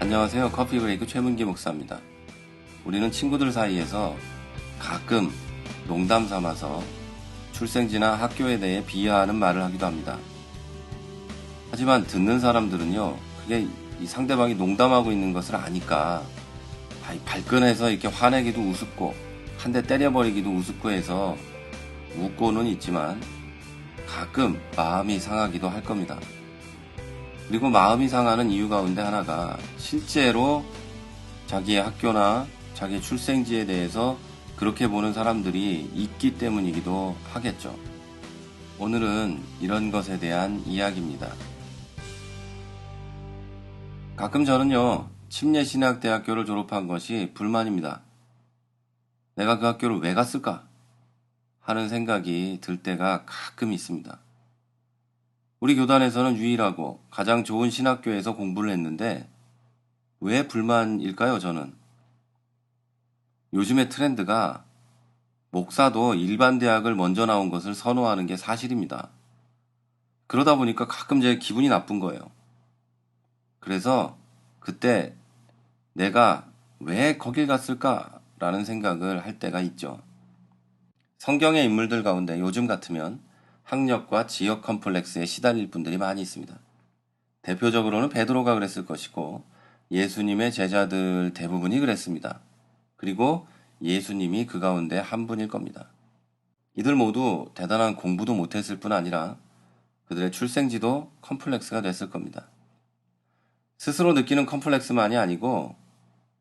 안녕하세요. 커피 브레이크 최문기 목사입니다. 우리는 친구들 사이에서 가끔 농담 삼아서 출생지나 학교에 대해 비하하는 말을 하기도 합니다. 하지만 듣는 사람들은요, 그게 이 상대방이 농담하고 있는 것을 아니까 발끈해서 이렇게 화내기도 우습고 한 대 때려버리기도 우습고 해서 웃고는 있지만 가끔 마음이 상하기도 할 겁니다. 그리고 마음이 상하는 이유 가운데 하나가 실제로 자기의 학교나 자기의 출생지에 대해서 그렇게 보는 사람들이 있기 때문이기도 하겠죠. 오늘은 이런 것에 대한 이야기입니다. 가끔 저는요, 침례신학대학교를 졸업한 것이 불만입니다. 내가 그 학교를 왜 갔을까? 하는 생각이 들 때가 가끔 있습니다. 우리 교단에서는 유일하고 가장 좋은 신학교에서 공부를 했는데 왜 불만일까요, 저는? 요즘의 트렌드가 목사도 일반 대학을 먼저 나온 것을 선호하는 게 사실입니다. 그러다 보니까 가끔 제 기분이 나쁜 거예요. 그래서 그때 내가 왜 거길 갔을까라는 생각을 할 때가 있죠. 성경의 인물들 가운데 요즘 같으면 학력과 지역 컴플렉스에 시달릴 분들이 많이 있습니다. 대표적으로는 베드로가 그랬을 것이고 예수님의 제자들 대부분이 그랬습니다. 그리고 예수님이 그 가운데 한 분일 겁니다. 이들 모두 대단한 공부도 못했을 뿐 아니라 그들의 출생지도 컴플렉스가 됐을 겁니다. 스스로 느끼는 컴플렉스만이 아니고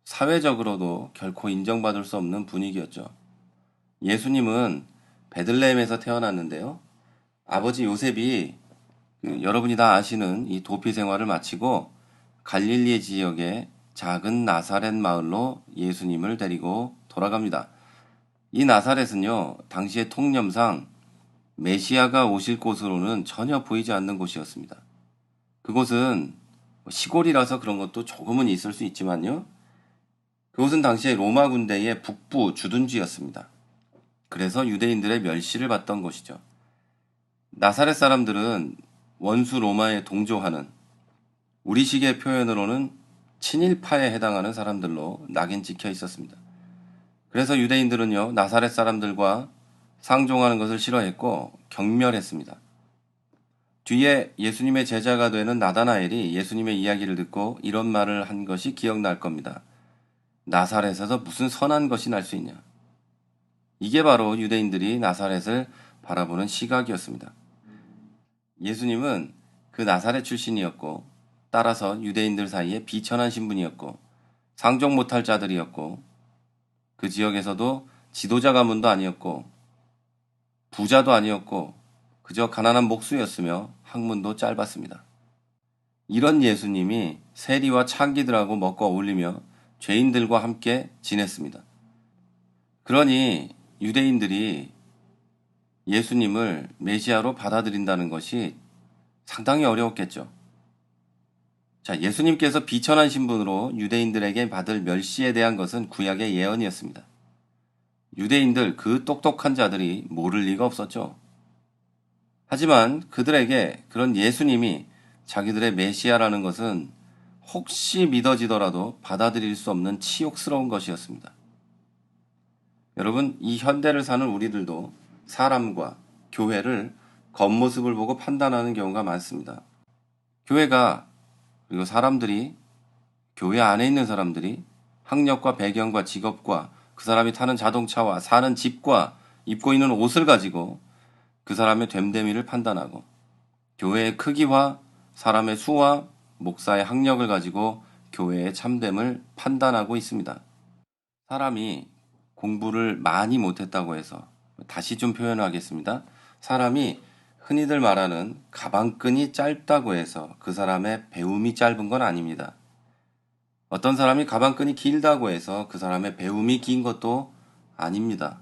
사회적으로도 결코 인정받을 수 없는 분위기였죠. 예수님은 베들레헴에서 태어났는데요. 아버지 요셉이 여러분이 다 아시는 이 도피 생활을 마치고 갈릴리 지역의 작은 나사렛 마을로 예수님을 데리고 돌아갑니다. 이 나사렛은요, 당시의 통념상 메시아가 오실 곳으로는 전혀 보이지 않는 곳이었습니다. 그곳은 시골이라서 그런 것도 조금은 있을 수 있지만요, 그곳은 당시의 로마 군대의 북부 주둔지였습니다. 그래서 유대인들의 멸시를 받던 곳이죠. 나사렛 사람들은 원수 로마에 동조하는 우리식의 표현으로는 친일파에 해당하는 사람들로 낙인 찍혀 있었습니다. 그래서 유대인들은요, 나사렛 사람들과 상종하는 것을 싫어했고 경멸했습니다. 뒤에 예수님의 제자가 되는 나다나엘이 예수님의 이야기를 듣고 이런 말을 한 것이 기억날 겁니다. 나사렛에서 무슨 선한 것이 날 수 있냐. 이게 바로 유대인들이 나사렛을 바라보는 시각이었습니다. 예수님은 그 나사렛 출신이었고 따라서 유대인들 사이에 비천한 신분이었고 상종 못할 자들이었고 그 지역에서도 지도자 가문도 아니었고 부자도 아니었고 그저 가난한 목수였으며 학문도 짧았습니다. 이런 예수님이 세리와 창기들하고 먹고 어울리며 죄인들과 함께 지냈습니다. 그러니 유대인들이 예수님을 메시아로 받아들인다는 것이 상당히 어려웠겠죠. 자, 예수님께서 비천한 신분으로 유대인들에게 받을 멸시에 대한 것은 구약의 예언이었습니다. 유대인들 그 똑똑한 자들이 모를 리가 없었죠. 하지만 그들에게 그런 예수님이 자기들의 메시아라는 것은 혹시 믿어지더라도 받아들일 수 없는 치욕스러운 것이었습니다. 여러분, 이 현대를 사는 우리들도 사람과 교회를 겉모습을 보고 판단하는 경우가 많습니다. 교회가 그리고 사람들이 교회 안에 있는 사람들이 학력과 배경과 직업과 그 사람이 타는 자동차와 사는 집과 입고 있는 옷을 가지고 그 사람의 됨됨이를 판단하고 교회의 크기와 사람의 수와 목사의 학력을 가지고 교회의 참됨을 판단하고 있습니다. 사람이 공부를 많이 못했다고 해서 다시 좀 표현하겠습니다. 사람이 흔히들 말하는 가방끈이 짧다고 해서 그 사람의 배움이 짧은 건 아닙니다. 어떤 사람이 가방끈이 길다고 해서 그 사람의 배움이 긴 것도 아닙니다.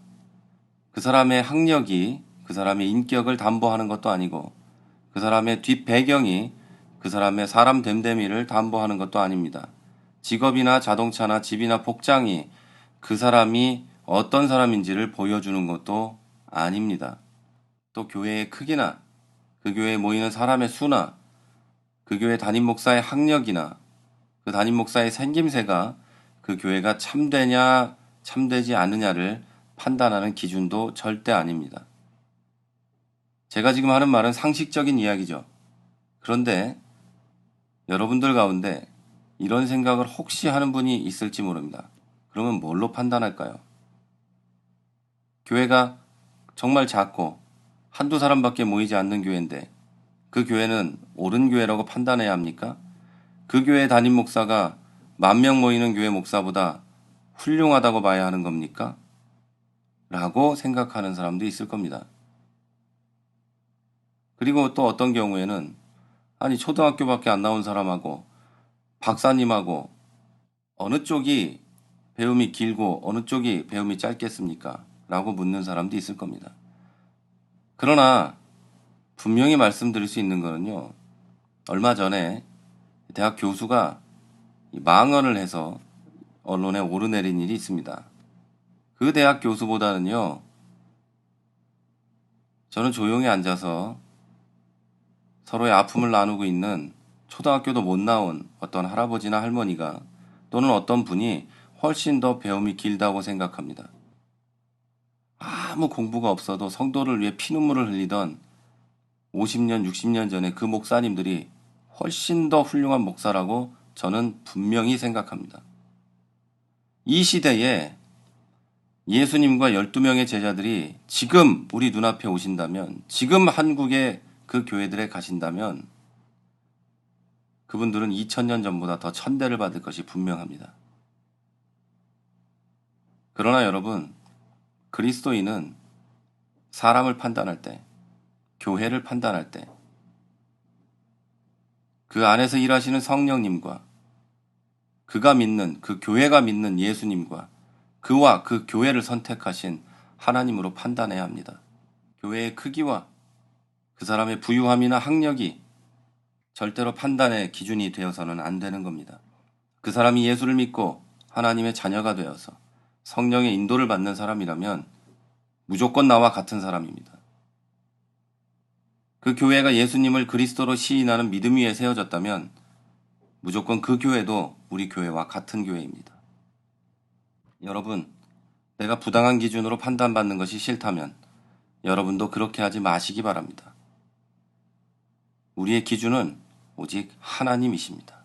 그 사람의 학력이 그 사람의 인격을 담보하는 것도 아니고 그 사람의 뒷배경이 그 사람의 사람 됨됨이를 담보하는 것도 아닙니다. 직업이나 자동차나 집이나 복장이 그 사람이 어떤 사람인지를 보여주는 것도 아닙니다. 또 교회의 크기나 그 교회에 모이는 사람의 수나 그 교회 담임 목사의 학력이나 그 담임 목사의 생김새가 그 교회가 참되냐 참되지 않느냐를 판단하는 기준도 절대 아닙니다. 제가 지금 하는 말은 상식적인 이야기죠. 그런데 여러분들 가운데 이런 생각을 혹시 하는 분이 있을지 모릅니다. 그러면 뭘로 판단할까요? 교회가 정말 작고 한두 사람밖에 모이지 않는 교회인데 그 교회는 옳은 교회라고 판단해야 합니까? 그 교회 담임 목사가 10,000명 모이는 교회 목사보다 훌륭하다고 봐야 하는 겁니까? 라고 생각하는 사람도 있을 겁니다. 그리고 또 어떤 경우에는 아니 초등학교밖에 안 나온 사람하고 박사님하고 어느 쪽이 배움이 길고 어느 쪽이 배움이 짧겠습니까? 라고 묻는 사람도 있을 겁니다. 그러나 분명히 말씀드릴 수 있는 거는요. 얼마 전에 대학 교수가 망언을 해서 언론에 오르내린 일이 있습니다. 그 대학 교수보다는요. 저는 조용히 앉아서 서로의 아픔을 나누고 있는 초등학교도 못 나온 어떤 할아버지나 할머니가 또는 어떤 분이 훨씬 더 배움이 길다고 생각합니다. 아무 공부가 없어도 성도를 위해 피눈물을 흘리던 50년, 60년 전에 그 목사님들이 훨씬 더 훌륭한 목사라고 저는 분명히 생각합니다. 이 시대에 예수님과 12명의 제자들이 지금 우리 눈앞에 오신다면, 지금 한국의 그 교회들에 가신다면 그분들은 2000년 전보다 더 천대를 받을 것이 분명합니다. 그러나 여러분, 그리스도인은 사람을 판단할 때, 교회를 판단할 때, 그 안에서 일하시는 성령님과 그가 믿는, 그 교회가 믿는 예수님과 그와 그 교회를 선택하신 하나님으로 판단해야 합니다. 교회의 크기와 그 사람의 부유함이나 학력이 절대로 판단의 기준이 되어서는 안 되는 겁니다. 그 사람이 예수를 믿고 하나님의 자녀가 되어서 성령의 인도를 받는 사람이라면 무조건 나와 같은 사람입니다. 그 교회가 예수님을 그리스도로 시인하는 믿음 위에 세워졌다면 무조건 그 교회도 우리 교회와 같은 교회입니다. 여러분, 내가 부당한 기준으로 판단받는 것이 싫다면 여러분도 그렇게 하지 마시기 바랍니다. 우리의 기준은 오직 하나님이십니다.